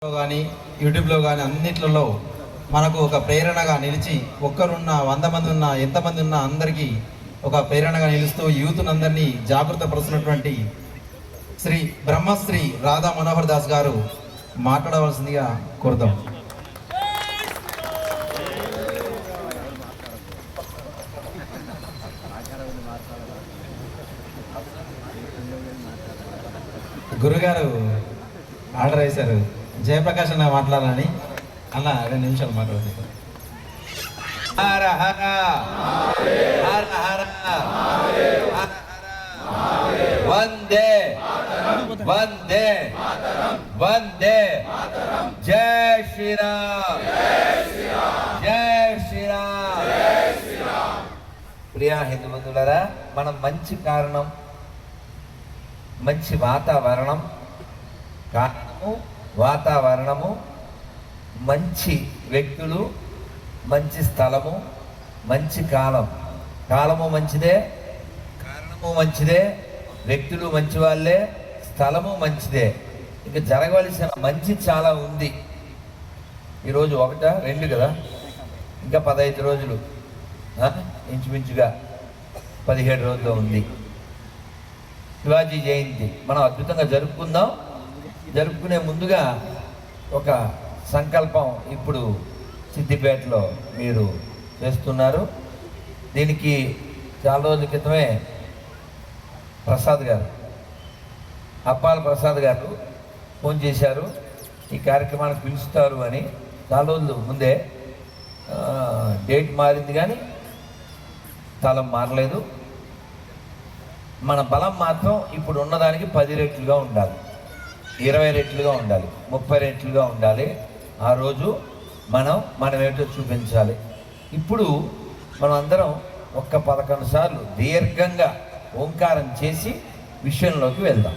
కానీ యూట్యూబ్లో కానీ అన్నిట్లలో మనకు ఒక ప్రేరణగా నిలిచి ఒక్కరున్న 100 మంది ఉన్న ఎంతమంది ఉన్నా అందరికీ ఒక ప్రేరణగా నిలుస్తూ యూత్ను అందరినీ జాగృతపరుస్తున్నటువంటి శ్రీ బ్రహ్మశ్రీ రాధా మనోహర్ దాస్ గారు మాట్లాడవలసిందిగా కోరుతాం. గురుగారు ఆర్డర్ వేశారు జయప్రకాష్ అన్న మాట్లాడాలని. అలా 2 నిమిషాలు మాట్లాడుతారు. హర హర హర హర వందే వందే వందే జై శ్రీరామ్ జై శ్రీరామ్. ప్రియా హిందూ బంధువులారా, మనం మంచి కారణం, మంచి వాతావరణము, మంచి వ్యక్తులు, మంచి స్థలము, మంచి కాలము మంచిదే, కారణము మంచిదే, వ్యక్తులు మంచి వాళ్ళే, స్థలము మంచిదే. ఇంకా జరగవలసిన మంచి చాలా ఉంది. ఈరోజు 1, 2 కదా, ఇంకా 15 రోజులు, ఇంచుమించుగా 17 రోజుల్లో ఉంది శివాజీ జయంతి. మనం అద్భుతంగా జరుపుకుందాం. జరుపుకునే ముందుగా ఒక సంకల్పం ఇప్పుడు సిద్దిపేటలో మీరు చేస్తున్నారు. దీనికి చాలా రోజుల క్రితమే అప్పాల ప్రసాద్ గారు ఫోన్ చేశారు, ఈ కార్యక్రమానికి పిలుస్తారు అని. చాలా రోజులు ముందే డేట్ మారింది కానీ స్థలం మారలేదు. మన బలం మాత్రం ఇప్పుడు ఉన్నదానికి 10 రెట్లుగా ఉండాలి, 20 రెట్లుగా ఉండాలి, 30 రెట్లుగా ఉండాలి. ఆ రోజు మనం ఏంటో చూపించాలి. ఇప్పుడు మనం అందరం 11 సార్లు దీర్ఘంగా ఓంకారం చేసి విషయంలోకి వెళ్దాం.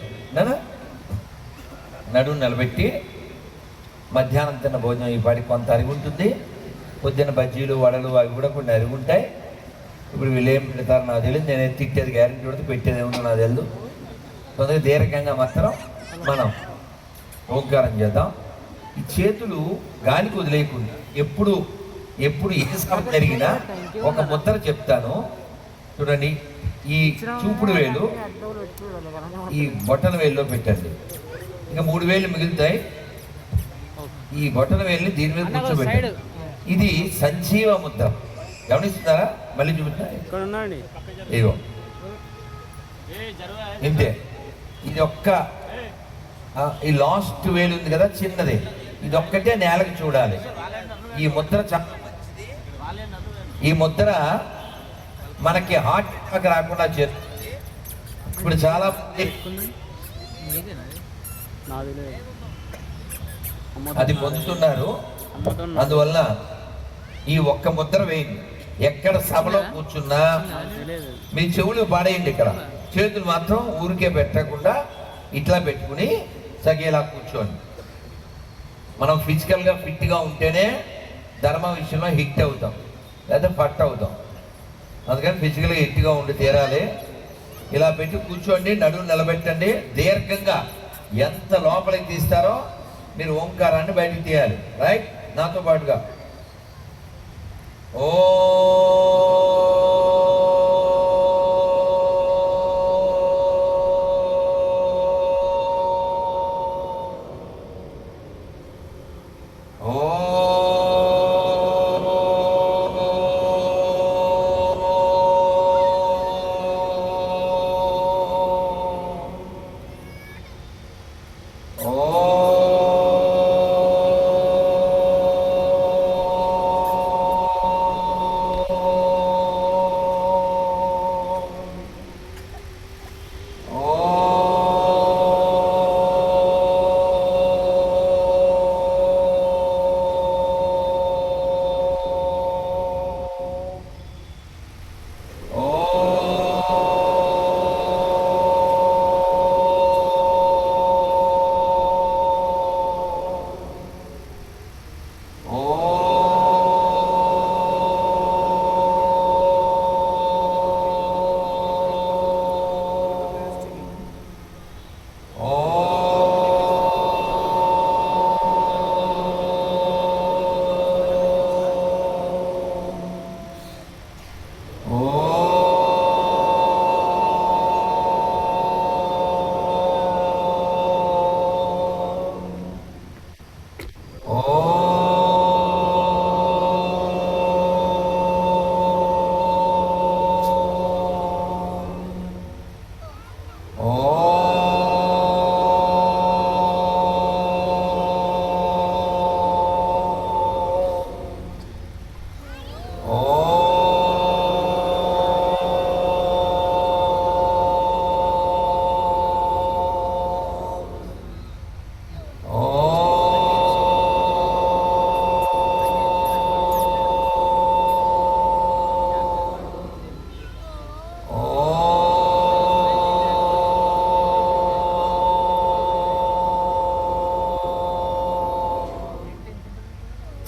నడుము నిలబెట్టి మధ్యాహ్నం తిన్న భోజనం ఈ పాటికి కొంత అరిగి ఉంటుంది. పొద్దున్న బజ్జీలు వడలు అవి కూడా కొన్ని అరిగి ఉంటాయి. ఇప్పుడు వీళ్ళు ఏం పెడతారు నాకు తెలియదు, నేను తిట్టేది గ్యారెంటీ పెడితే పెట్టేది ఏముందో నాకు తెలియదు. తొందరగా దీర్ఘంగా మాత్రం మనం ఓంకారం చేద్దాం. ఈ చేతులు గాలికి వదిలేయకుండా ఎప్పుడు ఏ సభ జరిగినా ఒక ముద్ర చెప్తాను చూడండి. ఈ చూపుడు వేలు ఈ బొట్టన వేలులో పెట్టండి. ఇంకా 3 వేలు మిగులుతాయి. ఈ బొట్టన వేలుని దీని మీద కూర్చోబెట్టండి. ఇది సంజీవ ముద్ర. గమనిస్తున్నారా? మళ్ళీ చూపిస్తా. ఇదిగో ఇంతే. ఇది ఈ లాస్ట్ వేలు ఉంది కదా చిన్నది, ఇది ఒక్కటే నేలకు చూడాలి. ఈ ముద్ర ఈ ముద్ర మనకి హార్ట్ అటాక్ రాకుండా చేస్తుంది. ఇప్పుడు చాలా అది పొందుతున్నారు. అందువల్ల ఈ ఒక్క ముద్ర వేయండి. ఎక్కడ సభలో కూర్చున్నా మీ చెవులు పాడేయండి. ఇక్కడ చేతులు మాత్రం ఊరికే పెట్టకుండా ఇట్లా పెట్టుకుని సగేలా కూర్చోండి. మనం ఫిజికల్గా ఫిట్గా ఉంటేనే ధర్మ విషయంలో హిట్ అవుతాం, లేదా ఫట్ అవుతాం. అందుకని ఫిజికల్గా హిట్గా ఉండి తీరాలి. ఇలా పెట్టి కూర్చోండి, నడుము నిలబెట్టండి. దీర్ఘంగా ఎంత లోపలికి తీస్తారో మీరు ఓంకారాన్ని బయటికి తీయాలి. రైట్? నాతో పాటుగా ఓ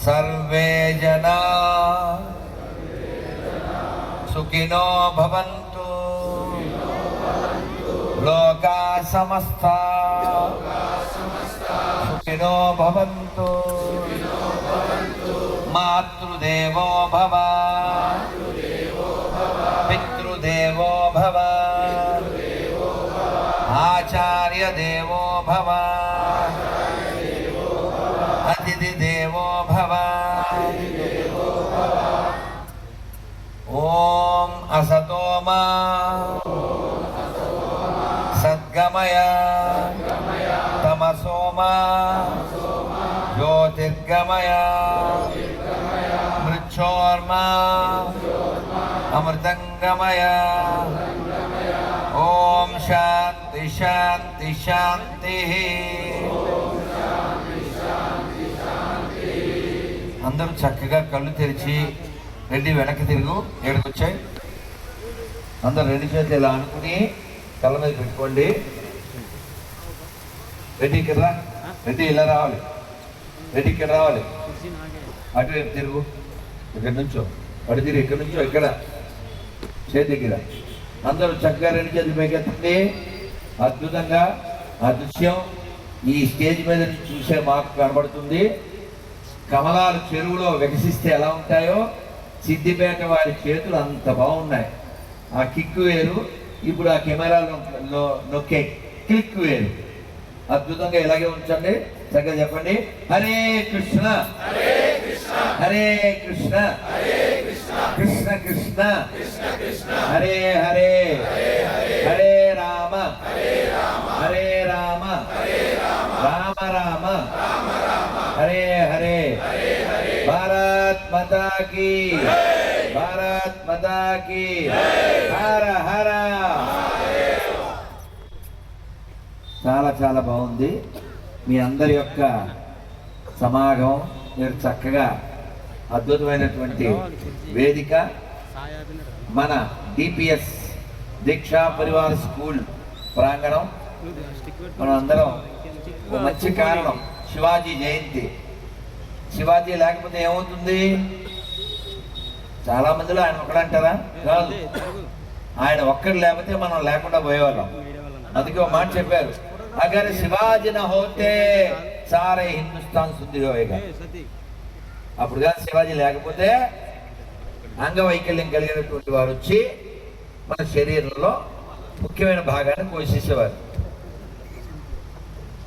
సర్వే జనా సుఖినో భవంతు, లోకా సమస్తా సుఖినో భవంతు. మాతృదేవో భవ, పితృదేవో భవ, ఆచార్య దేవో భవ, అతిథి దేవో భవ. ఓం అసతో మా సద్గమయ, తమసో మా జ్యోతిర్గమయ, మృత్యోర్మా అమృతంగమయ. ఓం శాంతి శాంతి శాంతి. అందరూ చక్కగా కళ్ళు తెరిచి రెడ్డి వెనక్కి తిరుగు, ఏడుకు వచ్చాయి. అందరు రెండు చేతులు ఇలా అనుకుని కళ్ళ మీద పెట్టుకోండి. రెడ్డి ఇక్కడ రా, రెడ్డి ఇలా రావాలి, రెడ్డి ఇక్కడ రావాలి. అటు వైపు తిరుగు, ఇక్కడ నుంచో అటు తిరిగి, ఇక్కడ నుంచో ఇక్కడ చేతి దగ్గర. అందరూ చక్కగా రెండు చేతులు పైకెత్తండి. అద్భుతంగా ఆ దృశ్యం ఈ స్టేజ్ మీద నుంచి చూసే మాకు కనబడుతుంది. కమలాలు చెరువులో వికసిస్తే ఎలా ఉంటాయో సిద్దిపేట వారి చేతులు అంత బాగున్నాయి. ఆ కిక్కు వేరు, ఇప్పుడు ఆ కెమెరాలో నొక్కే క్లిక్ వేరు. అద్భుతంగా ఇలాగే ఉంచండి. చక్కగా చెప్పండి, హరే కృష్ణ హరే కృష్ణ కృష్ణ కృష్ణ హరే హరే, హరే రామ హరే రామ రామ రామ హరే హరే. భారత్ మాతా కీ, భారత్ మాతా కీ, హర హర. చాలా చాలా బాగుంది మీ అందరి యొక్క సమాగమం. మీరు చక్కగా అద్భుతమైనటువంటి వేదిక. మన డిపిఎస్ దీక్షా పరివార స్కూల్ ప్రాంగణం. మనం అందరం మంచి కారణం శివాజీ జయంతి. శివాజీ లేకపోతే ఏమవుతుంది? చాలా మందిలో ఆయన ఒక్కడంటారా? కాదు, ఆయన ఒక్కడు లేకపోతే మనం లేకుండా పోయేవాళ్ళం. అందుకే ఒక మాట చెప్పారు, అగర్ శివాజీ నా హోతే సారే హిందుస్థాన్ శుద్ధి హోయేగా. అప్పుడు కానీ శివాజీ లేకపోతే అంగవైకల్యం కలిగినటువంటి వారు వచ్చి మన శరీరంలో ముఖ్యమైన భాగాన్ని పోషించేవారు.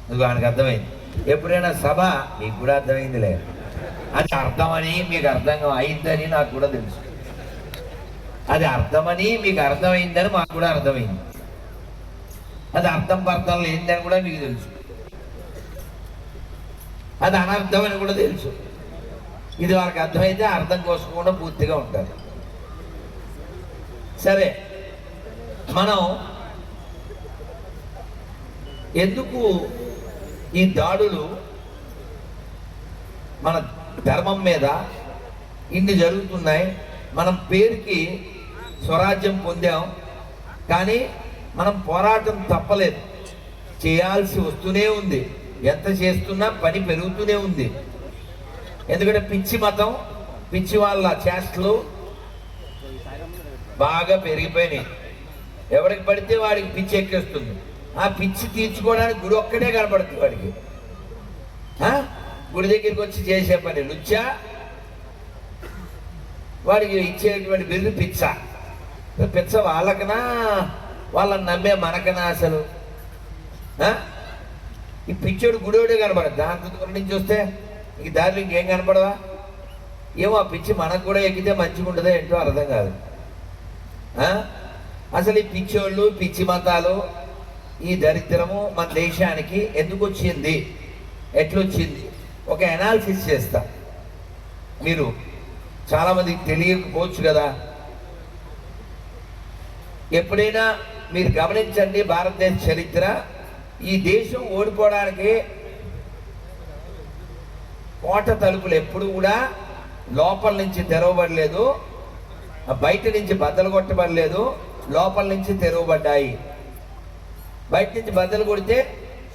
నువ్వు ఆయనకు అర్థమైంది. ఎప్పుడైనా సభ మీకు కూడా అర్థమైందిలే, అది అర్థమని మీకు అర్థం అయిందని నాకు కూడా తెలుసు. అది అర్థమని మీకు అర్థమైందని మాకు కూడా అర్థమైంది. అది అర్థం పర్థం లేనిదని కూడా మీకు తెలుసు. అది అనర్థం అని కూడా తెలుసు. ఇది వాళ్ళకి అర్థమైతే అర్థం కోసుకోకుండా పూర్తిగా ఉంటారు. సరే, మనం ఎందుకు ఈ దాడులు మన ధర్మం మీద ఇన్ని జరుగుతున్నాయి? మనం పేరుకి స్వరాజ్యం పొందాం, కానీ మనం పోరాటం తప్పలేదు, చేయాల్సి వస్తూనే ఉంది. ఎంత చేస్తున్నా పని పెరుగుతూనే ఉంది. ఎందుకంటే పిచ్చి మతం, పిచ్చి వాళ్ళ చేష్టలు బాగా పెరిగిపోయినాయి. ఎవరికి పడితే వాడికి పిచ్చి ఎక్కేస్తుంది. ఆ పిచ్చి తీర్చుకోవడానికి గుడి ఒక్కడే కనపడుతుంది వాడికి. గుడి దగ్గరికి వచ్చి చేసే పని లుచ్చా, వాడికి ఇచ్చేటువంటి బిరుదు పిచ్చ. పిచ్చ వాళ్ళకనా, వాళ్ళని నమ్మే మనకనా? అసలు ఈ పిచ్చోడు గుడివాడే కనపడదు. దాని దూరం నుంచి వస్తే ఇంక దారిలో ఇంకేం కనపడవా? ఏమో ఆ పిచ్చి మనకు కూడా ఎక్కితే మంచిగా ఉంటుందో ఏంటో అర్థం కాదు. అసలు ఈ పిచ్చోళ్ళు, పిచ్చి మతాలు, ఈ దరిద్రము మన దేశానికి ఎందుకు వచ్చింది, ఎట్లొచ్చింది? ఒక అనాలిసిస్ చేస్తా. మీరు చాలామందికి తెలియకపోవచ్చు కదా. ఎప్పుడైనా మీరు గమనించండి, భారతదేశ చరిత్ర, ఈ దేశం ఓడిపోవడానికి కోట తలుపులు ఎప్పుడు కూడా లోపల నుంచి తెరవబడలేదు, బయట నుంచి బద్దలు కొట్టబడలేదు, లోపల నుంచి తెరవబడ్డాయి. బయట నుంచి బద్దలు కొడితే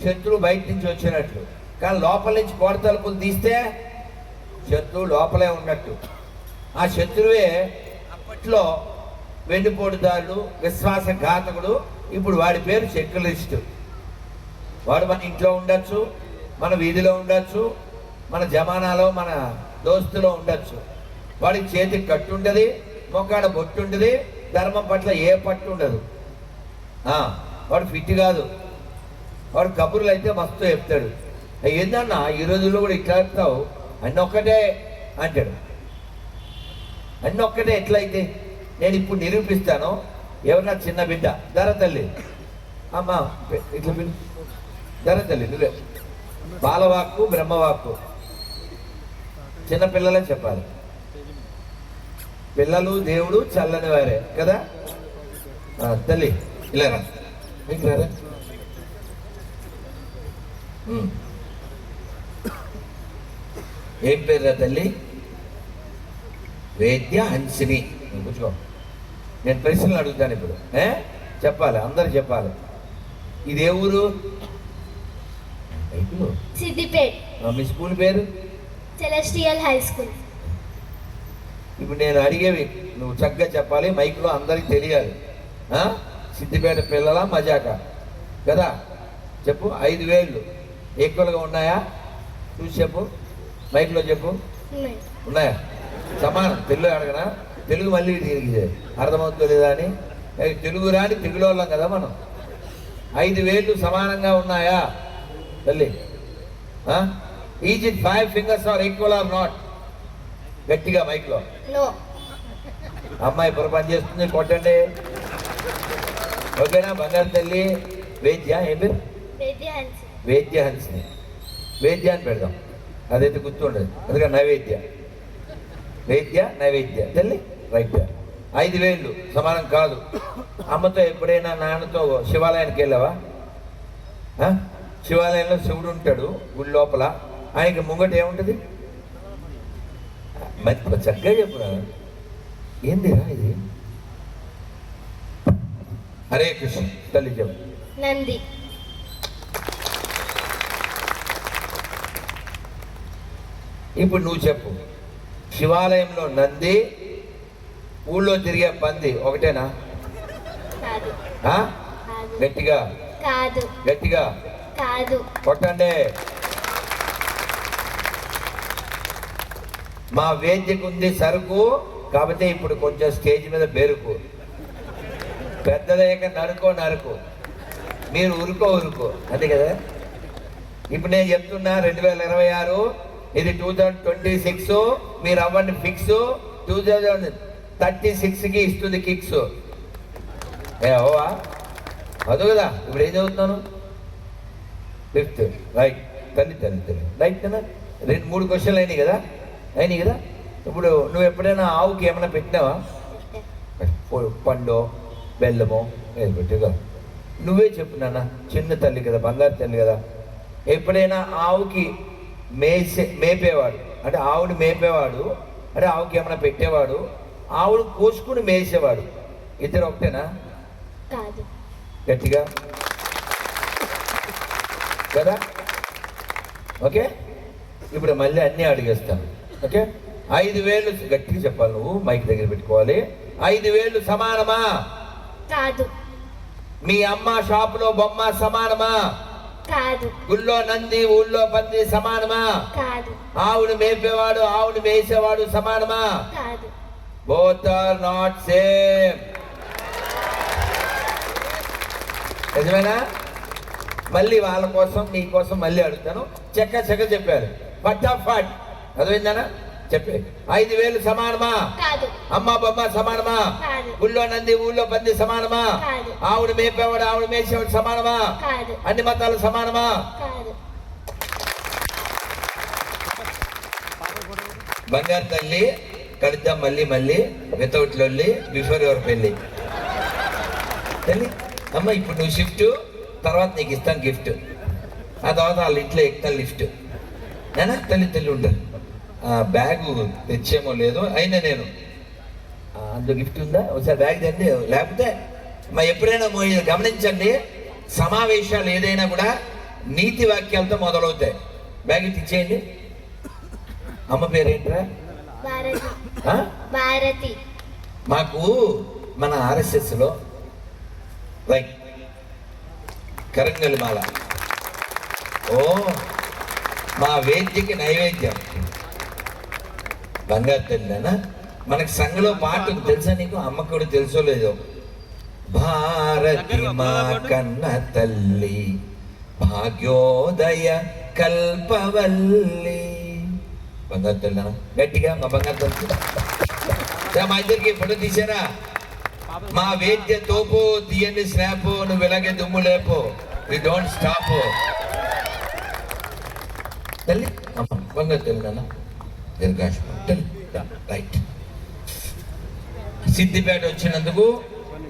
శత్రువు బయట నుంచి వచ్చినట్లు, కానీ లోపల నుంచి కోట తలుపులు తీస్తే శత్రువు లోపలే ఉన్నట్టు. ఆ శత్రువే అప్పట్లో వెన్నుపోటుదారుడు, విశ్వాసఘాతకుడు. ఇప్పుడు వాడి పేరు సెక్యులరిస్టు. వాడు మన ఇంట్లో ఉండొచ్చు, మన వీధిలో ఉండొచ్చు, మన జమానాలో మన దోస్తులో ఉండొచ్చు. వాడికి చేతికి కట్టు ఉంటుంది, మొక్కాడ బొట్టు ఉంటుంది, ధర్మం పట్ల ఏ పట్టు ఉండదు. వాడు ఫిట్ కాదు. వాడు కబుర్లు అయితే మస్తు చెప్తాడు. ఏందన్నా ఈ రోజుల్లో కూడా ఇట్లా చెప్తావు, అన్నీ ఒక్కటే అంటాడు. అన్నీ ఒక్కటే ఎట్లయితే? నేను ఇప్పుడు నిరూపిస్తాను. ఎవరన్నా చిన్న బిడ్డ, ధర తల్లి, అమ్మా ఇట్లా పిలు, ధర తల్లి నువ్వే. బాలవాక్కు బ్రహ్మవాక్కు చిన్నపిల్లలే చెప్పాలి. పిల్లలు దేవుడు చల్లని వారే కదా. తల్లి ఇలా రా, మీకు రారా. ఏం పేరురా తల్లి? వేద్య హన్సిని. కూర్చో, నేను ప్రశ్నలు అడుగుతాను ఇప్పుడు. చెప్పాలి, అందరు చెప్పాలి. ఇది ఏ ఊరు? సిద్దిపేట. మీ స్కూల్ పేరు? Celestial high school. ఇప్పుడు నేను అడిగేవి నువ్వు చక్కగా చెప్పాలి, మైక్లో అందరికి తెలియాలి. సిద్దిపేట పిల్లల మజాక కదా. చెప్పు. 5 వేళ్ళు ఈక్వల్గా ఉన్నాయా? చూసి చెప్పు, మైక్లో చెప్పు. ఉన్నాయా? సమానం. తెలుగు అడగనా? తెలుగు మళ్ళీ తిరిగి అర్థమవుతుందో లేదా అని. తెలుగు రాని తెలుగు వాళ్ళం కదా మనం. 5 వేళ్ళు సమానంగా ఉన్నాయా తల్లి? Is it 5 fingers are equal or not? గట్టిగా మైక్లో. అమ్మాయి పొర పని చేస్తుంది, కొట్టండి. ఓకేనా? బంగారు తల్లి. వేద్య ఏం పేరు? వేద్య హన్సిని. వేద్య అని పెడదాం, అదైతే గుర్తుండదు. అందుకని నైవేద్య. వేద్య నైవేద్య తల్లి. రైట్. 5 వేళ్ళు సమానం కాదు. అమ్మతో ఎప్పుడైనా నాన్నతో శివాలయానికి వెళ్ళావా? శివాలయంలో శివుడు ఉంటాడు గుడి లోపల. ఆయనకి ముంగట ఏముంటుంది? మంచి చక్కగా చెప్పురా. ఏందిరా ఇది? హరే కృష్ణ తల్లి చెప్పు. నంది. ఇప్పుడు నువ్వు చెప్పు. శివాలయంలో నంది, ఊళ్ళో తిరిగే పంది ఒకటేనా? గట్టిగా కాదు. గట్టిగా కాదు. కొట్టండి. మా వేద్యకు ఉంది సరుకు కాబట్టి ఇప్పుడు కొంచెం స్టేజ్ మీద బెరుకు. పెద్దదయ్యాక నరుకో. మీరు ఉరుకో అంతే కదా. ఇప్పుడు నేను చెప్తున్నా 2026, ఇది 2026. మీరు అవ్వండి ఫిక్స్. 2036కి ఇస్తుంది కిక్స్. ఓవా అదు కదా. ఇప్పుడు ఏం చదువుతున్నాను? 5th. రైట్. తల్లి రైట్ కదా. 2-3 క్వశ్చన్లు అయినాయి కదా. ఇప్పుడు నువ్వు ఎప్పుడైనా ఆవుకి ఏమైనా పెట్టినావా? పండో బెల్లమో ఏది పెట్టిగా? నువ్వే చెప్పు నాన్న. చిన్న తల్లి కదా, బంగారు తల్లి కదా. ఎప్పుడైనా ఆవుకి మేపేవాడు అంటే ఆవుని మేపేవాడు అంటే ఆవుకి ఏమైనా పెట్టేవాడు, ఆవును కోసుకుని మేసేవాడు, ఇద్దరు ఒకటేనా? కాదు. గట్టిగా కదా. ఓకే. ఇప్పుడు మళ్ళీ అన్నీ అడిగేస్తాను. ఓకే. 5 వేళ్ళు గట్టిగా చెప్పాలి, నువ్వు మైక్ దగ్గర పెట్టుకోవాలి. 5 వేళ్ళు సమానమా? కాదు. మీ అమ్మ షాపులో బొమ్మ సమానమా? కాదు. గుళ్ళో నంది, ఊళ్ళో పంది సమానమా? కాదు. ఆవును మేపేవాడు, ఆవును మేసేవాడు సమానమా? కాదు. Both are not same. నిజమేనా? మళ్ళీ వాళ్ళ కోసం నీ కోసం మళ్ళీ అడుగుతాను. చెక్క చెప్పారు. ఫటాఫట్ అదేందనా చెప్పే. 5 వేలు సమానమా? కాదు. అమ్మ బొమ్మ సమానమా? కాదు. ఊళ్ళో నంది, ఊళ్ళో పంది సమానమా? కాదు. ఆవును మేపేవాడు, ఆవును మేసేవాడు సమానమా? కాదు. అన్ని మతాలు సమానమా? కాదు. బంగారు తల్లి కలుద్దాం మళ్ళీ వితౌట్ లొల్లి బిఫోర్ యువర్ పెళ్ళి. తల్లి అమ్మ ఇప్పుడు నువ్వు షిఫ్ట్, తర్వాత నీకు ఇస్తాను గిఫ్ట్, ఆ తర్వాత వాళ్ళ ఇంట్లో ఎక్కుతాను లిఫ్ట్. నేనా తల్లి ఉంటారు. బ్యాగు తెచ్చేమో లేదు అయినా నేను అందులో గిఫ్ట్ ఉందా ఒకసారి బ్యాగ్ తెండి. లేకపోతే ఎప్పుడైనా గమనించండి, సమావేశాలు ఏదైనా కూడా నీతి వాక్యాలతో మొదలవుతాయి. బ్యాగ్ ఇచ్చేయండి. అమ్మ పేరేంట్రా? భారతి. ఆ? భారతి. మాకు మన ఆర్ఎస్ఎస్లో లైక్ కరంగలిమాల, ఓ మా వేద్యకి నైవేద్యం బంగారు తల్లినా. మనకి సంఘలో పాట ఉంది, తెలుసా నీకు? అమ్మకు కూడా తెలుసో లేదో. భారతి మా కన్న తల్లి భాగ్యోదయ కల్పవల్లి. బంగారు తల్లి గట్టిగా మా బంగారు తల్లి. మా ఇద్దరికి ఫోటో తీసారా? మా వేద్య తోపు తీయని స్నాపు, నువ్వు ఇలాగే దుమ్ము లేపు, వి డోంట్ స్టాప్. తల్లి అమ్మ బంగారు తల్లి నాన్న దీర్ఘాశ రైట్. సిద్ధిపేట వచ్చినందుకు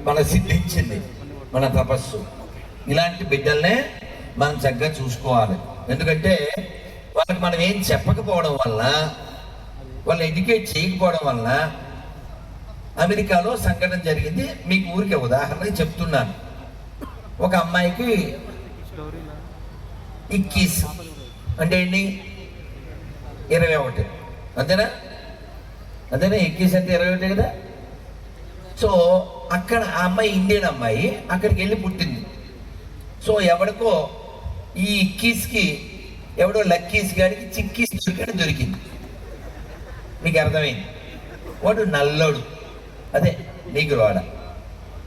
మన సిద్ధించింది మన తపస్సు. ఇలాంటి బిడ్డల్నే మనం చక్కగా చూసుకోవాలి. ఎందుకంటే వాళ్ళకి మనం ఏం చెప్పకపోవడం వల్ల, వాళ్ళు ఎడ్యుకేట్ చేయకపోవడం వల్ల అమెరికాలో సంఘటన జరిగింది. మీకు ఊరికే ఉదాహరణకి చెప్తున్నాను. ఒక అమ్మాయికి ఇక్కీస్ అంటే ఏంటి? 21, అంతేనా? అంతేనా? ఇక్కీస్ అంటే 21 కదా. సో అక్కడ ఆ అమ్మాయి ఇండియన్ అమ్మాయి అక్కడికి వెళ్ళి పుట్టింది. సో ఎవడికో ఈ ఇక్కీస్కి ఎవడో లక్కీస్ గాడికి చిక్కీస్ దొరికింది. మీకు అర్థమైంది? వాడు నల్లోడు, అదే నీకు వాడ.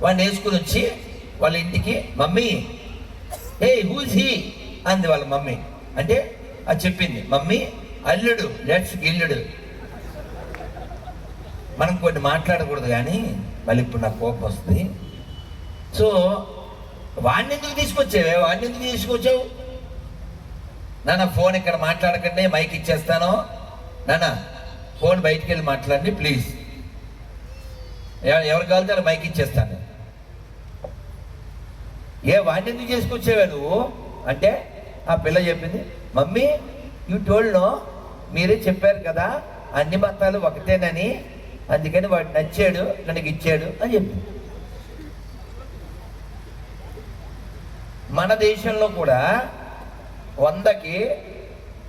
వాడిని వేసుకుని వచ్చి వాళ్ళ ఇంటికి, మమ్మీ హే హూజ్ హీ అంది వాళ్ళ మమ్మీ. అంటే అది చెప్పింది, మమ్మీ అల్లుడు, లెట్స్ గిల్లుడు. మనం కొన్ని మాట్లాడకూడదు కానీ మళ్ళీ ఇప్పుడు నాకు కోపం వస్తుంది. సో వాడిని ఎందుకు తీసుకొచ్చావే? వాడిని ఎందుకు తీసుకొచ్చావు? నాన్న ఫోన్ ఇక్కడ మాట్లాడకండి, మైక్ ఇచ్చేస్తాను. నాన్న ఫోన్ బయటికి వెళ్ళి మాట్లాడండి ప్లీజ్. ఎవరు కావాలితే మైక్ ఇచ్చేస్తాను. ఏ వాడిని ఎందుకు చేసుకొచ్చావే నువ్వు అంటే ఆ పిల్ల చెప్పింది, మమ్మీ యూ టోల్డ్ నో, మీరే చెప్పారు కదా అన్ని మతాలు ఒకటేనని, అందుకని వాడు నచ్చాడు ನನಗೆ ఇచ్చాడు అని చెప్పింది. మన దేశంలో కూడా 100కి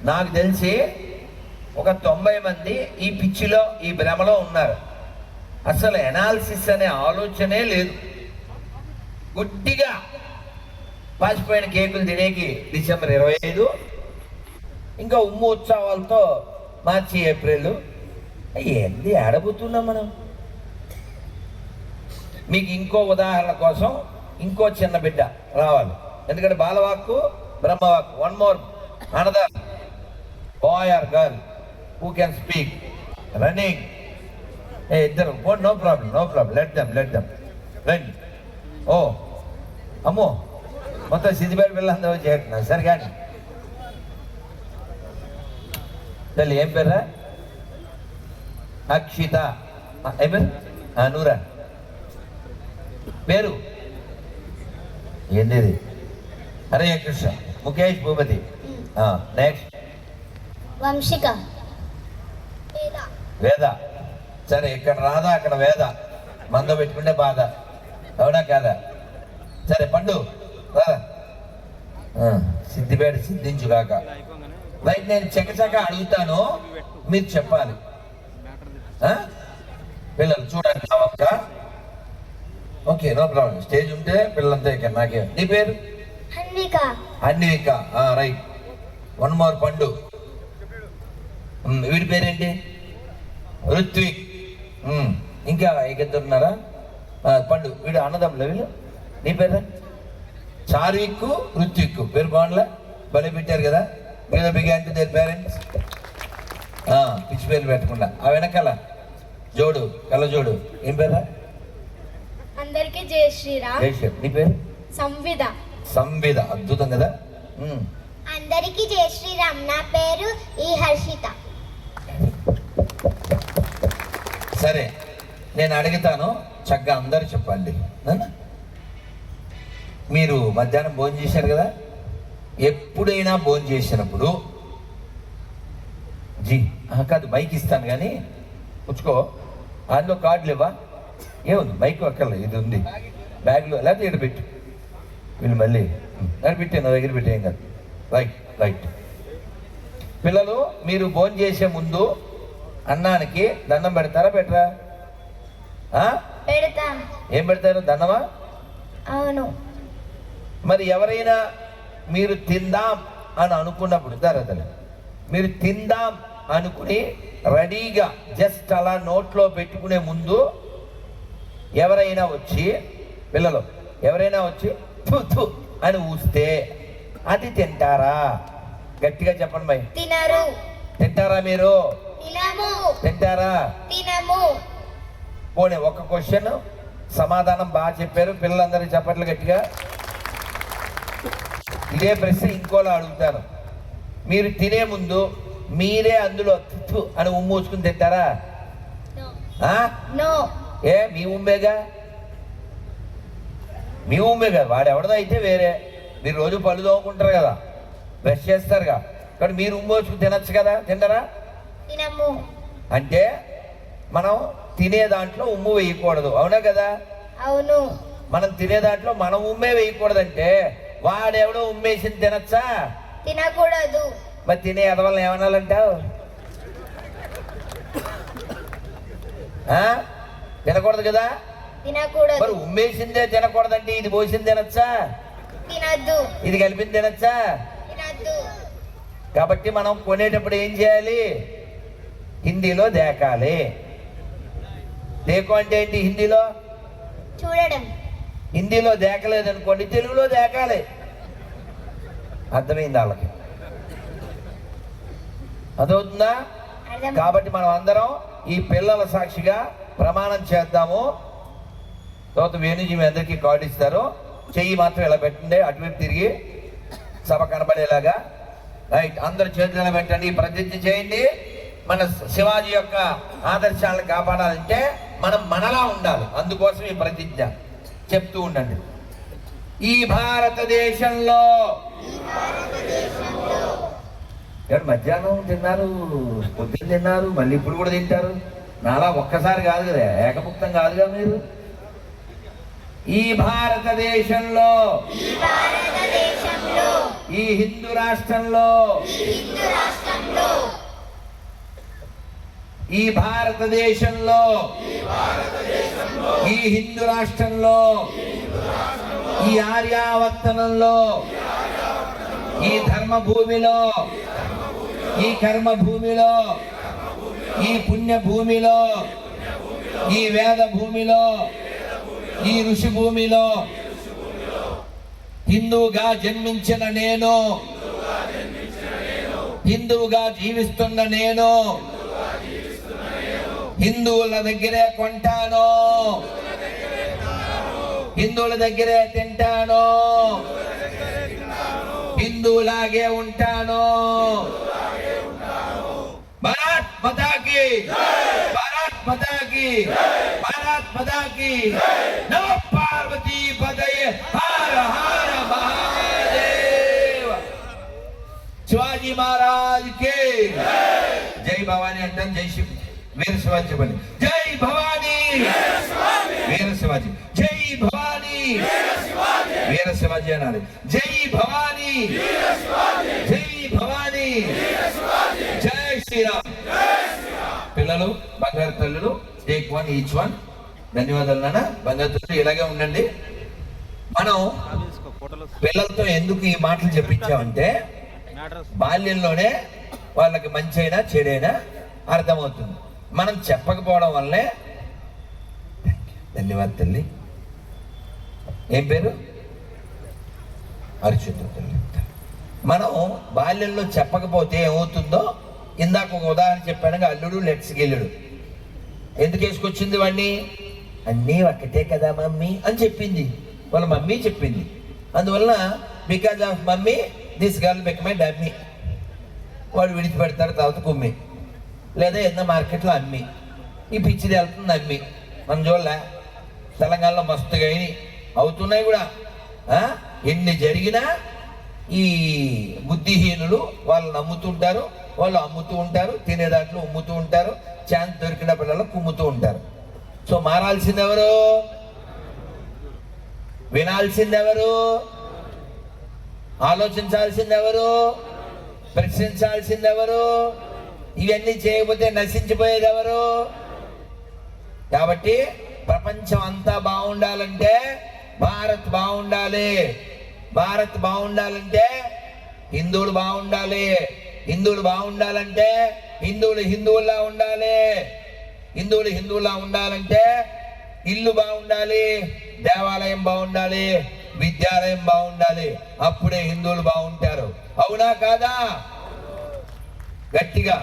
నాకు తెలిసి ఒక 90 మంది ఈ పిచ్చిలో, ఈ భ్రమలో ఉన్నారు. అసలు ఎనాలిసిస్ అనే ఆలోచనే లేదు. గుడ్డిగా పాసిపోయిన కేకులు తినేకి డిసెంబర్ 25, ఇంకా ఉమ్ము ఉత్సవాలతో మార్చి ఏప్రిల్. ఏంది ఆడబోతున్నాం మనం? మీకు ఇంకో ఉదాహరణ కోసం ఇంకో చిన్న బిడ్డ రావాలి. ఎందుకంటే బాలవాక్కు బ్రహ్మవాక్కు. One more another boy or girl who can speak running. ఇద్దరు no problem, no problem, let them రండి. ఓ అమ్మో, మొత్తం సిద్ధిపేట పిల్లలందరూ చేస్తున్నారు. సరే కానీ తల్లి ఏం పేర్రా? అక్షిత. ఏం పేరు? నూరా. పేరు ఏంది? హరే కృష్ణ. ముఖేష్ భూపతి. నెక్స్ట్ వంశిక. వేద. సరే ఇక్కడ రాధా, అక్కడ వేద. మందో పెట్టుకుంటే బాధ, అవునా కాదా? సరే పండు రాదా. సిద్ధిపేట సిద్ధించుగాక. రైట్, నేను చకచక అడుగుతాను, మీరు చెప్పాలి. పిల్లలు చూడండి. Okay, no problem. స్టేజ్ ఉంటే పిల్లలంతా ఇక్కడ. నాకే. నీ పేరు? Anvika. Anvika. Right. One more పండు. వీడి పేరేంటి? ఋత్విక్. ఇంకా ఇద్దరున్నారా? పండు. వీడు అన్నదమ్ములు వీళ్ళు. నీ పేరు? చార్విక్, ఋత్విక్. పేరు బాగుండలే? బలి పెట్టారు కదా. మీద బిగాన్ టు దేర్ పేరెంట్స్. పిచ్చి పేర్లు పెట్టకుండా. ఆ వెనకాల జోడు, కళ్ళ జోడు. ఏం పేరా? అందరికీ జై శ్రీరామ్. జై శ్రీరామ్. నీ పేరు? సంవిద. సంవిద. అద్భుతం కదా. అందరికీ జై శ్రీరామ్. నా పేరు ఈ హర్షిత. సరే, నేను అడుగుతాను, చక్కగా అందరు చెప్పండి. మీరు మధ్యాహ్నం భోజనం చేశారు కదా. ఎప్పుడైనా భోజనం చేసినప్పుడు కాదు, మైక్ ఇస్తాను కానీ పుచ్చుకో. అందులో కార్డులు ఇవ్వా? ఏముంది? మైక్ అక్కర్లేదు, ఇది ఉంది బ్యాగ్లో. లేకపోతే ఇక్కడ పెట్టు. వీళ్ళు మళ్ళీ అది పెట్టే, నా దగ్గర పెట్టేం కాదు. రైట్. పిల్లలు మీరు భోజనం చేసే ముందు అన్నానికి దండం పెడతారా పెట్టరా? పెడతాం. ఏం పెడతారు? దండమా? అవును. మరి ఎవరైనా మీరు తిందాం అని అనుకున్నప్పుడు తరగతి మీరు తిందాం అనుకుని రెడీగా జస్ట్ అలా నోట్లో పెట్టుకునే ముందు ఎవరైనా వచ్చి పిల్లలు ఎవరైనా వచ్చి థు థు అని ఊస్తే అది తింటారా? గట్టిగా చెప్పండి భయ్. తినరు. తింటారా మీరు? తినము. తింటారా? తినము. పోనీ ఒక క్వశ్చన్ సమాధానం బాగా చెప్పారు పిల్లలందరూ చెప్పట్లు గట్టిగా. ఇదే ప్రశ్న ఇంకోలా అడుగుతాను. మీరు తినే ముందు మీరే అందులో తుత్తు అని ఉమ్మూసుకుని తింటారా? నో. ఏ మీ ఉమ్మేగా, మీ ఉమ్మేగా. వాడెవడదో అయితే వేరే. మీరు రోజు పళ్ళు తోముకుంటారు కదా, బ్రష్ చేస్తారుగా, కానీ మీరు ఉమ్మోసుకుని తినచ్చు కదా. తింటారా? తినము. అంటే మనం తినే దాంట్లో ఉమ్ము వేయకూడదు, అవునా కదా? అవును. మనం తినే దాంట్లో మనం ఉమ్మే వేయకూడదంటే వాడెవడో ఉమ్మేసింది తినచ్చా? తినకూడదు. మరి తినే ఎదవల్ని ఏమనాలంటావు? తినకూడదు కదా. తినకూడదు. మరి ఉమ్మేసిందే తినకూడదంటే ఇది పోసింది తినచ్చా? తినద్దు. ఇది కలిపింది తినచ్చా? తినద్దు. కాబట్టి మనం కొనేటప్పుడు ఏం చేయాలి? హిందీలో దేకాలి. దేకు అంటే ఏంటి? హిందీలో చూడడం. హిందీలో దేకలేదు అనుకోండి, తెలుగులో దేకాలి. అర్థమైంది వాళ్ళకి? అదవుతుందా? కాబట్టి మనం అందరం ఈ పిల్లల సాక్షిగా ప్రమాణం చేద్దాము. తర్వాత వేణుజీ మీ అందరికీ కార్డు ఇస్తారు. చెయ్యి మాత్రం ఇలా పెట్టండి, అటువైపు తిరిగి సభ కనబడేలాగా. రైట్, అందరు చేతులు ఇలా పెట్టండి, ప్రతిజ్ఞ చేయండి. మన శివాజీ యొక్క ఆదర్శాలను కాపాడాలంటే మనం మనలా ఉండాలి. అందుకోసం ఈ ప్రతిజ్ఞ చెప్తూ ఉండండి. ఈ భారతదేశంలో ఎవరు మధ్యాహ్నం తిన్నారు, పొద్దున్న తిన్నారు, మళ్ళీ ఇప్పుడు కూడా తింటారు. నాలా ఒక్కసారి కాదు కదా, ఏకముక్తం కాదుగా మీరు. ఈ భారతదేశంలో ఈ హిందూ రాష్ట్రంలో ఈ భారతదేశంలో ఈ హిందూ రాష్ట్రంలో ఈ ఆర్యావర్తనంలో ఈ ధర్మభూమిలో ఈ కర్మభూమిలో ఈ పుణ్యభూమిలో ఈ వేద భూమిలో ఈ ఋషి భూమిలో హిందువుగా జన్మించిన నేను, హిందువుగా జీవిస్తున్న నేను హిందువుల దగ్గరే కొంటాను, హిందువుల దగ్గరే తింటాను, హిందువులాగే ఉంటాను. భారత్ మాతా కీ, భారత్ మాతా కీ, భారత్ మాతా కీ. నమో పార్వతీ పదయే హర హర మహాదేవ. శివాజీ మహారాజ్ కి జై భవానీ అంటాను. జై శివ వీర శివాజీ చెప్పండి. జై భవానీ వీర శివాజీ, జై భవానీ వీర శివాజీ అనాలి. జై భవానీ, జై భవానీ, జై శ్రీరామ్. పిల్లలు, బంగారు తల్లులు, టేక్ వన్ ఈచ్ వన్. ధన్యవాదాలు నాన్న. బంగారు తల్లులు ఇలాగే ఉండండి. మనం పిల్లలతో ఎందుకు ఈ మాటలు చెప్పించామంటే బాల్యంలోనే వాళ్ళకి మంచి అయినా చెడైనా అర్థమవుతుంది. మనం చెప్పకపోవడం వల్లే. ధన్యవాదాలు తల్లి. ఏం పేరు? అరిచిత్ర తల్లి. మనం బాల్యంలో చెప్పకపోతే ఏమవుతుందో ఇందాక ఒక ఉదాహరణ చెప్పాను. అల్లుడు లెట్స్కెళ్ళుడు ఎందుకు వేసుకొచ్చింది వాడిని? అన్నీ ఒక్కటే కదా మమ్మీ అని చెప్పింది. వాళ్ళ మమ్మీ చెప్పింది. అందువల్ల because of mummy this girl become my dummy. వాడు విడిచిపెడతారు, తర్వాత కుమ్మి లేదా ఏదైనా మార్కెట్లో అమ్మి. ఈ పిచ్చిది వెళ్తుంది అమ్మి. మనం చూడలే, తెలంగాణలో మస్తుగా అవుతున్నాయి కూడా. ఎన్ని జరిగినా ఈ బుద్ధిహీనులు వాళ్ళు నమ్ముతుంటారు, వాళ్ళు అమ్ముతూ ఉంటారు, తినే దాంట్లో ఉమ్ముతూ ఉంటారు, ఛాన్స్ దొరికిన పిల్లలు కుమ్ముతూ ఉంటారు. సో మారాల్సింది ఎవరు? వినాల్సింది ఎవరు? ఆలోచించాల్సింది ఎవరు? ప్రశ్నించాల్సింది ఎవరు? ఇవన్నీ చేయకపోతే నశించిపోయేది ఎవరు? కాబట్టి ప్రపంచం అంతా బాగుండాలంటే భారత్ బాగుండాలి. భారత్ బాగుండాలంటే హిందువులు బాగుండాలి. హిందువులు బాగుండాలంటే హిందువుల్లా ఉండాలి. హిందువుల్లా ఉండాలంటే ఇల్లు బాగుండాలి, దేవాలయం బాగుండాలి, విద్యాలయం బాగుండాలి. అప్పుడే హిందువులు బాగుంటారు. అవునా కాదా? గట్టిగా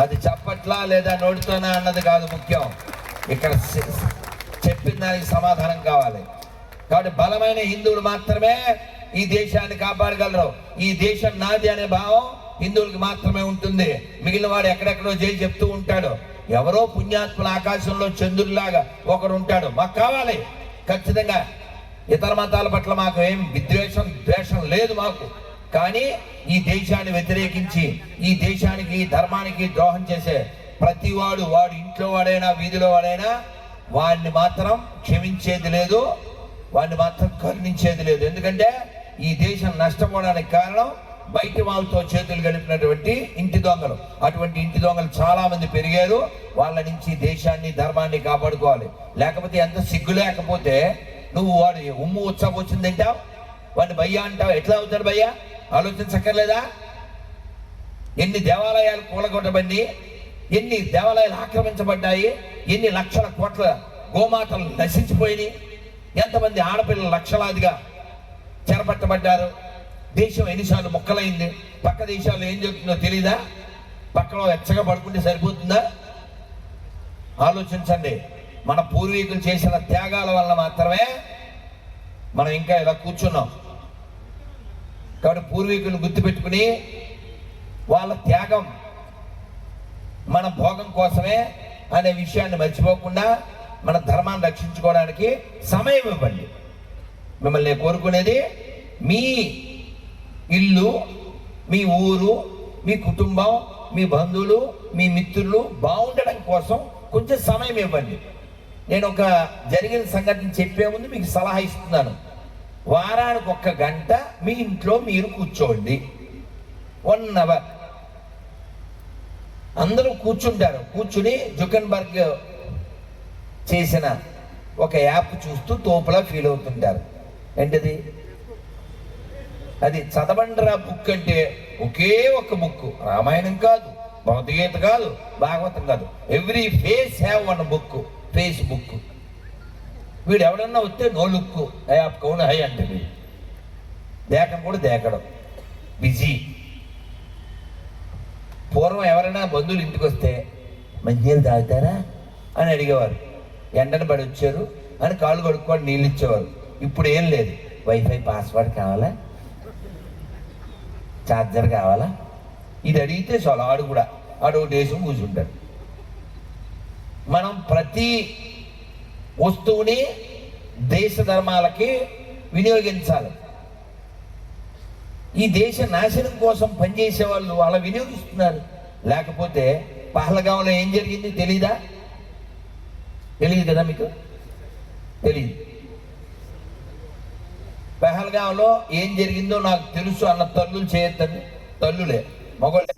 అది చెప్పట్లా లేదా నోటితోనా అన్నది కాదు ముఖ్యం. ఇక్కడ చెప్పిన దానికి సమాధానం కావాలి. కాబట్టి బలమైన హిందువులు మాత్రమే ఈ దేశాన్ని కాపాడగలరు. ఈ దేశం నాది అనే భావం హిందువులకి మాత్రమే ఉంటుంది. మిగిలిన వాడు ఎక్కడెక్కడో చేసి చెప్తూ ఉంటాడు. ఎవరో పుణ్యాత్ముల ఆకాశంలో చంద్రుడిలాగా ఒకడు ఉంటాడు. మాకు కావాలి ఖచ్చితంగా. ఇతర మతాల పట్ల మాకు ఏం విద్వేషం ద్వేషం లేదు మాకు. కానీ ఈ దేశాన్ని వ్యతిరేకించి ఈ దేశానికి ధర్మానికి ద్రోహం చేసే ప్రతి వాడు ఇంట్లో వాడైనా వీధిలో వాడైనా వాడిని మాత్రం క్షమించేది లేదు, వాడిని మాత్రం కరుణించేది లేదు. ఎందుకంటే ఈ దేశం నష్టపోవడానికి కారణం బయట వాళ్ళతో చేతులు గడిపినటువంటి ఇంటి దొంగలు. అటువంటి ఇంటి దొంగలు చాలా మంది పెరిగారు. వాళ్ళ నుంచి దేశాన్ని ధర్మాన్ని కాపాడుకోవాలి. లేకపోతే ఎంత సిగ్గు లేకపోతే నువ్వు వాడు ఉమ్ము ఉత్సవం వచ్చిందంటావు, వాడిని భయ్యా అంటావు. ఎట్లా అవుతాడు భయ్యా? ఆలోచించక్కర్లేదా? ఎన్ని దేవాలయాలు కూలగొట్టబడి, ఎన్ని దేవాలయాలు ఆక్రమించబడ్డాయి, ఎన్ని లక్షల కోట్ల గోమాతలు నశించిపోయినాయి, ఎంతమంది ఆడపిల్లలు లక్షలాదిగా చెరపట్టబడ్డారు. దేశం ఎన్నిసార్లు మొక్కలైంది. పక్క దేశాల్లో ఏం జరుగుతుందో తెలీదా? పక్కలో ఎచ్చగా పడుకుంటే సరిపోతుందా? ఆలోచించండి. మన పూర్వీకులు చేసిన త్యాగాల వల్ల మాత్రమే మనం ఇంకా ఇలా కూర్చున్నాం. కాబట్టి పూర్వీకులను గుర్తుపెట్టుకుని వాళ్ళ త్యాగం మన భోగం కోసమే అనే విషయాన్ని మర్చిపోకుండా మన ధర్మాన్ని రక్షించుకోవడానికి సమయం ఇవ్వండి. మిమ్మల్ని నేను కోరుకునేది మీ ఇల్లు, మీ ఊరు, మీ కుటుంబం, మీ బంధువులు, మీ మిత్రులు బాగుండడం కోసం కొంచెం సమయం ఇవ్వండి. నేను ఒక జరిగిన సంఘటన చెప్పే ముందు మీకు సలహా ఇస్తున్నాను. వారానికి 1 గంట మీ ఇంట్లో మీరు కూర్చోండి. 1 అవర్ అందరూ కూర్చుంటారు. కూర్చుని జుకన్బర్గ్ చేసిన ఒక యాప్ చూస్తూ తోపులా ఫీల్ అవుతుంటారు. ఏంటిది? అది చదవండిరా బుక్ అంటే ఒకే ఒక బుక్. రామాయణం కాదు, భగవద్గీత కాదు, భాగవతం కాదు. Every face have 1 book. Facebook. వీడు ఎవడన్నా వస్తే నో లుక్ యాప్ కౌన్ హై అంటే వీడు దేకం కూడా దేకడం బిజీ. పూర్వం ఎవరైనా బంధువులు ఇంటికి వస్తే మంచినీళ్ళు తాగుతారా అని అడిగేవారు. ఎండను పడి వచ్చారు అని కాళ్ళు కడుక్కొని నీళ్ళు ఇచ్చేవారు. ఇప్పుడు ఏం లేదు. వైఫై పాస్వర్డ్ కావాలా, ఛార్జర్ కావాలా, ఇది అడిగితే చాలు ఆడు కూడా ఒకటి వేసి కూర్చుంటాడు. మనం ప్రతి వస్తువుని దేశ ధర్మాలకి వినియోగించాలి. ఈ దేశ నాశనం కోసం పనిచేసే వాళ్ళు అలా వినియోగిస్తున్నారు. లేకపోతే పహల్గాంలో ఏం జరిగింది తెలీదా? తెలియదు కదా మీకు? తెలియదు. పహల్గాంలో ఏం జరిగిందో నాకు తెలుసు అన్న తల్లులు చేయొద్దండి. తల్లులే మగవాళ్ళు.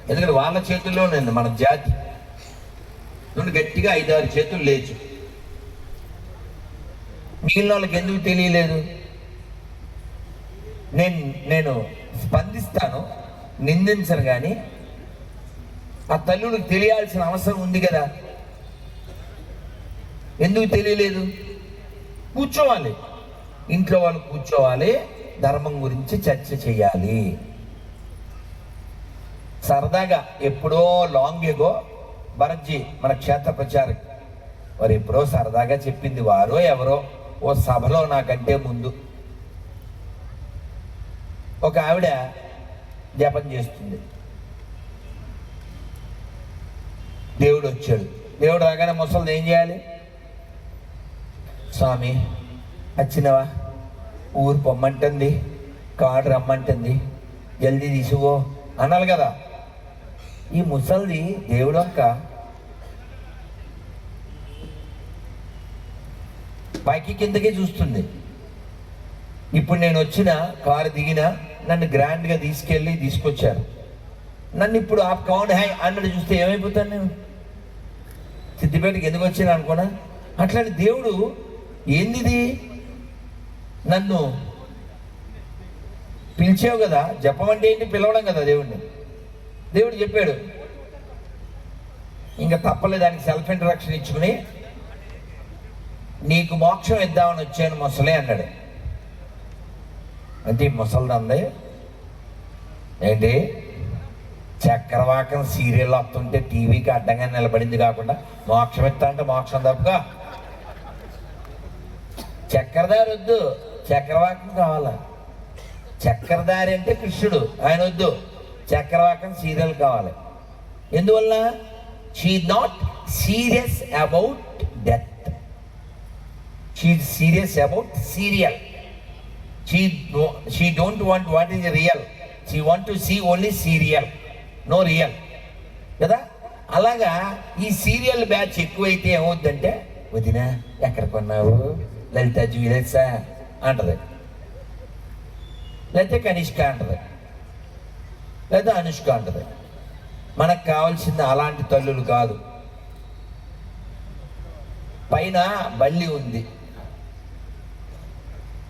ఎందుకంటే వాళ్ళ చేతుల్లోనే మన జాతి నుండి గట్టిగా 5-6 చేతులు లేచు. మిగిలిన వాళ్ళకి ఎందుకు తెలియలేదు? నేను స్పందిస్తాను, నిందించను. కానీ ఆ తల్లులకు తెలియాల్సిన అవసరం ఉంది కదా. ఎందుకు తెలియలేదు? కూర్చోవాలి, ఇంట్లో వాళ్ళు కూర్చోవాలి, ధర్మం గురించి చర్చ చేయాలి. సరదాగా ఎప్పుడో లాంగ్ ఎగో భరత్జీ మన క్షేత్ర ప్రచారక్ వారు ఎప్పుడో సరదాగా చెప్పింది. వారో ఎవరో ఓ సభలో నాకంటే ముందు ఒక ఆవిడ జపం చేస్తుంది. దేవుడు వచ్చాడు. దేవుడు రాగానే ముసలిది ఏం చేయాలి? స్వామి వచ్చినవా, ఊరు పొమ్మంటుంది, కాడు రమ్మంటుంది, జల్దీ తీసుకుపో అనాలి కదా. ఈ ముసలిది దేవుడు ఒక్క పైకి కిందకే చూస్తుంది. ఇప్పుడు నేను వచ్చిన కారు దిగినా నన్ను గ్రాండ్గా తీసుకొచ్చారు. నన్ను ఇప్పుడు ఆ కౌంట్ హై అన్నది చూస్తే ఏమైపోతాను నేను? సిద్దిపేటకి ఎందుకు వచ్చాను అనుకున్నా. అట్లాంటి దేవుడు ఏందిది, నన్ను పిలిచావు కదా. జపం అంటే ఏంటి? పిలవడం కదా దేవుడిని. దేవుడు చెప్పాడు, ఇంకా తప్పలేదు, దానికి సెల్ఫ్ ఇంట్రడక్షన్ ఇచ్చుకుని నీకు మోక్షం ఇద్దామని వచ్చాను ముసలే అన్నాడు. అంటే ముసలిది అంది ఏంటి, చక్రవాకం సీరియల్ వస్తుంటే టీవీకి అడ్డంగా నిలబడింది కాకుండా మోక్షం ఇస్తా అంటే మోక్షం తప్పగా చక్రధారి వద్దు, చక్రవాకం కావాలా. చక్రధారి అంటే కృష్ణుడు, ఆయన వద్దు, చక్రవాకం సీరియల్ కావాలి. ఎందువల్ల? She not serious about death, she serious about serial. She don't want what is real. She want to see only serial, no real. కదా? అలాగా ఈ సీరియల్ బ్యాచ్ ఎక్కువైతే ఏమవుద్దంటే, వదిన ఎక్కడ కొన్నావు, లలిత జ్యువెలర్సా అంటది, లేకపోతే కనిష్క అంటది, లేదా అనుష్క అంటది. మనకు కావాల్సింది అలాంటి తల్లులు కాదు. పైన బల్లి ఉంది,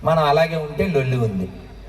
మనం అలాగే ఉంటే లొల్లి ఉంది.